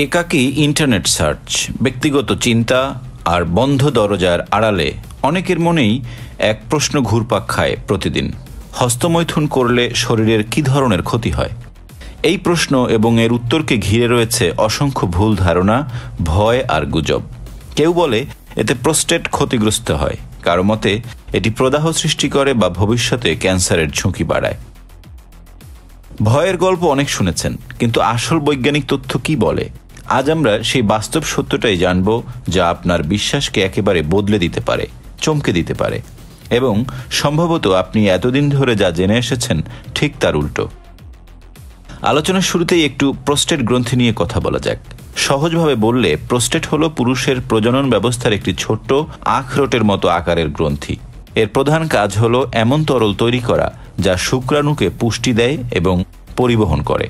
একাকী internet search, ব্যক্তিগত চিন্তা আর বন্ধ দরজার আড়ালে অনেকের মনেই এক প্রশ্ন ঘুরপাক খায় প্রতিদিন। হস্তমৈথুন করলে শরীরের কী ধরনের ক্ষতি হয়? এই প্রশ্ন এবং এর উত্তরকে ঘিরে রয়েছে অসংখ্য ভুল ধারণা, ভয় আর গুজব। কেউ বলে এতে প্রোস্টেট ক্ষতিগ্রস্ত হয়, কারো মতে এটি প্রদাহ সৃষ্টি করে বা ভবিষ্যতে ক্যান্সারের ঝুঁকি বাড়ায়। ভয়ের গল্প অনেক শুনেছেন, কিন্তু আসল বৈজ্ঞানিক তথ্য কি বলে? আজ আমরা সেই বাস্তব সত্যটাই জানব, যা আপনার বিশ্বাসকে একেবারে বদলে দিতে পারে, চমকে দিতে পারে, এবং সম্ভবত আপনি এতদিন ধরে যা জেনে এসেছেন ঠিক তার উল্টো। আলোচনার শুরুতেই একটু প্রোস্টেট গ্রন্থি নিয়ে কথা বলা যাক। সহজভাবে বললে, প্রোস্টেট হলো পুরুষের প্রজনন ব্যবস্থার একটি ছোট্ট আখরোটের মতো আকারের গ্রন্থি। এর প্রধান কাজ হলো এমন তরল তৈরি করা যা শুক্রাণুকে পুষ্টি দেয় এবং পরিবহন করে।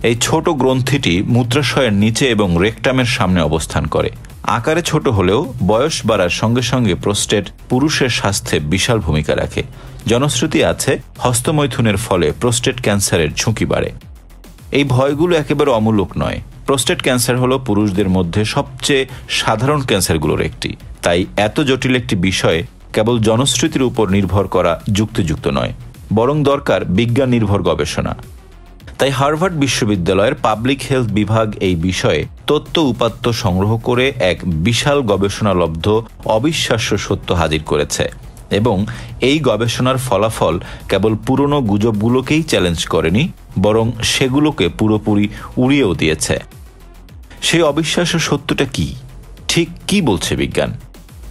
এই ছোট গ্রন্থিটি মূত্রাশয়ের নিচে এবং রেকটামের সামনে অবস্থান করে। আকারে ছোট হলেও বয়স বাড়ার সঙ্গে সঙ্গে প্রোস্টেট পুরুষের স্বাস্থ্যে বিশাল ভূমিকা রাখে। জনশ্রুতি আছে, হস্তমৈথুনের ফলে প্রোস্টেট ক্যান্সারের ঝুঁকি বাড়ে। এই ভয়গুলো একেবারে অমূলক নয়। প্রোস্টেট ক্যান্সার হলো পুরুষদের মধ্যে সবচেয়ে সাধারণ ক্যান্সারগুলোর একটি। তাই এত জটিল একটি বিষয়ে কেবল জনশ্রুতির উপর নির্ভর করা যুক্তিযুক্ত নয়, বরং দরকার বিজ্ঞান নির্ভর গবেষণা। তাই হার্ভার্ড বিশ্ববিদ্যালয়ের পাবলিক হেলথ বিভাগ এই বিষয়ে তথ্য উপাত্ত সংগ্রহ করে এক বিশাল গবেষণালব্ধ অবিশ্বাস্য সত্য হাজির করেছে, এবং এই গবেষণার ফলাফল কেবল পুরনো গুজবগুলোকেই চ্যালেঞ্জ করেনি, বরং সেগুলোকে পুরোপুরি উড়িয়েও দিয়েছে। সেই অবিশ্বাস্য সত্যটা কি? ঠিক কি বলছে বিজ্ঞান?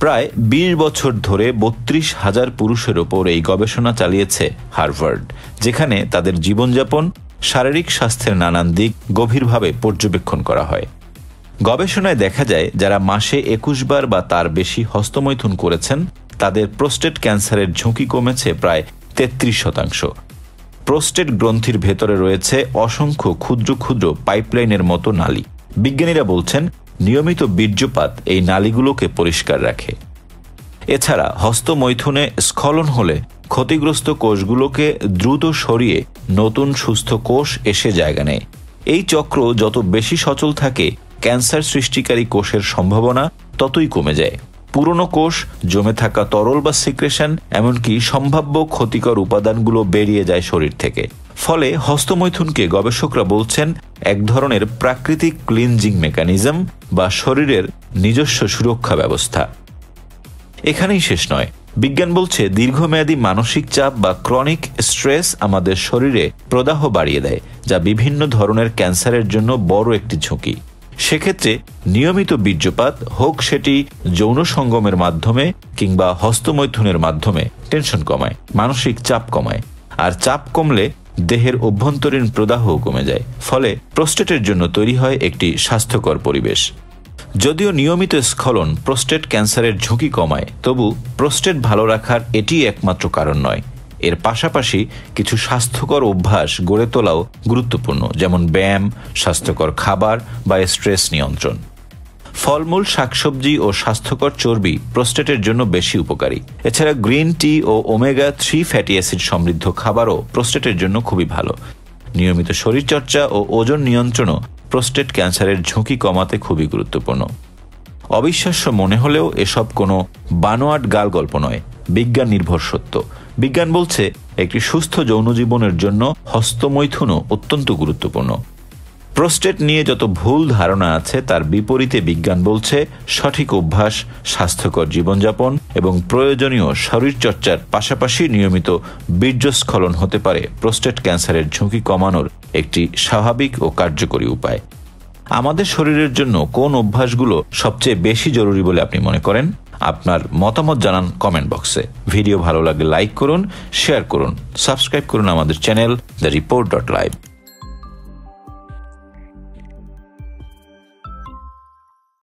প্রায় ২০ বছর ধরে ৩২,০০০ পুরুষের ওপর এই গবেষণা চালিয়েছে হার্ভার্ড, যেখানে তাদের জীবনযাপন, শারীরিক স্বাস্থ্যের নানান দিক গভীরভাবে পর্যবেক্ষণ করা হয়। গবেষণায় দেখা যায়, যারা মাসে ২১ বার বা তার বেশি হস্তমৈথুন করেছেন, তাদের প্রোস্টেট ক্যান্সারের ঝুঁকি কমেছে প্রায় ৩৩%। প্রোস্টেট গ্রন্থির ভেতরে রয়েছে অসংখ্য ক্ষুদ্র ক্ষুদ্র পাইপলাইনের মতো নালী। বিজ্ঞানীরা বলছেন, নিয়মিত বীর্যপাত এই নালীগুলোকে পরিষ্কার রাখে। এছাড়া হস্তমৈথুনে স্খলন হলে ক্ষতিগ্রস্ত কোষগুলোকে দ্রুত সরিয়ে নতুন সুস্থ কোষ এসে জায়গা নেয়। এই চক্র যত বেশি সচল থাকে, ক্যান্সার সৃষ্টিকারী কোষের সম্ভাবনা ততই কমে যায়। পুরনো কোষ, জমে থাকা তরল বা সিক্রেশন, এমনকি সম্ভাব্য ক্ষতিকর উপাদানগুলো বেরিয়ে যায় শরীর থেকে। ফলে হস্তমৈথুনকে গবেষকরা বলছেন এক ধরনের প্রাকৃতিক ক্লিনজিং মেকানিজম বা শরীরের নিজস্ব সুরক্ষা ব্যবস্থা। এখানেই শেষ নয়। বিজ্ঞান বলছে, দীর্ঘমেয়াদী মানসিক চাপ বা ক্রনিক স্ট্রেস আমাদের শরীরে প্রদাহ বাড়িয়ে দেয়, যা বিভিন্ন ধরনের ক্যান্সারের জন্য বড় একটি ঝুঁকি। সেক্ষেত্রে নিয়মিত বীর্যপাত, হোক সেটি যৌন সঙ্গমের মাধ্যমে কিংবা হস্তমৈথুনের মাধ্যমে, টেনশন কমায়, মানসিক চাপ কমায়। আর চাপ কমলে দেহের অভ্যন্তরীণ প্রদাহও কমে যায়। ফলে প্রোস্টেটের জন্য তৈরি হয় একটি স্বাস্থ্যকর পরিবেশ। যদিও নিয়মিত স্খলন প্রোস্টেট ক্যান্সারের ঝুঁকি কমায়, তবু প্রোস্টেট ভালো রাখার এটি একমাত্র কারণ নয়। এর পাশাপাশি কিছু স্বাস্থ্যকর অভ্যাস গড়ে তোলাও গুরুত্বপূর্ণ, যেমন ব্যায়াম, স্বাস্থ্যকর খাবার বা স্ট্রেস নিয়ন্ত্রণ। ফলমূল, শাকসবজি ও স্বাস্থ্যকর চর্বি প্রোস্টেটের জন্য বেশি উপকারী। এছাড়া গ্রিন টি ও ওমেগা-3 ফ্যাটি অ্যাসিড সমৃদ্ধ খাবারও প্রোস্টেটের জন্য খুবই ভালো। নিয়মিত শরীরচর্চা ও ওজন নিয়ন্ত্রণও প্রোস্টেট ক্যান্সারের ঝুঁকি কমাতে খুবই গুরুত্বপূর্ণ। অবিশ্বাস্য মনে হলেও এসব কোনো বানোয়াট গাল গল্প নয়, বিজ্ঞান নির্ভর সত্য। বিজ্ঞান বলছে, একটি সুস্থ যৌন জীবনের জন্য হস্তমৈথুনও অত্যন্ত গুরুত্বপূর্ণ। প্রোস্টেট নিয়ে যত ভুল ধারণা আছে, তার বিপরীতে বিজ্ঞান বলছে, সঠিক অভ্যাস, স্বাস্থ্যকর জীবনযাপন এবং প্রয়োজনীয় শরীরচর্চার পাশাপাশি নিয়মিত বীর্যস্খলন হতে পারে প্রোস্টেট ক্যান্সারের ঝুঁকি কমানোর একটি স্বাভাবিক ও কার্যকরী উপায়। আমাদের শরীরের জন্য কোন অভ্যাসগুলো সবচেয়ে বেশি জরুরি বলে আপনি মনে করেন? আপনার মতামত জানান কমেন্ট বক্সে। ভিডিও ভালো লাগলে লাইক করুন, শেয়ার করুন, সাবস্ক্রাইব করুন আমাদের চ্যানেল দ্য রিপোর্ট.লাইভ।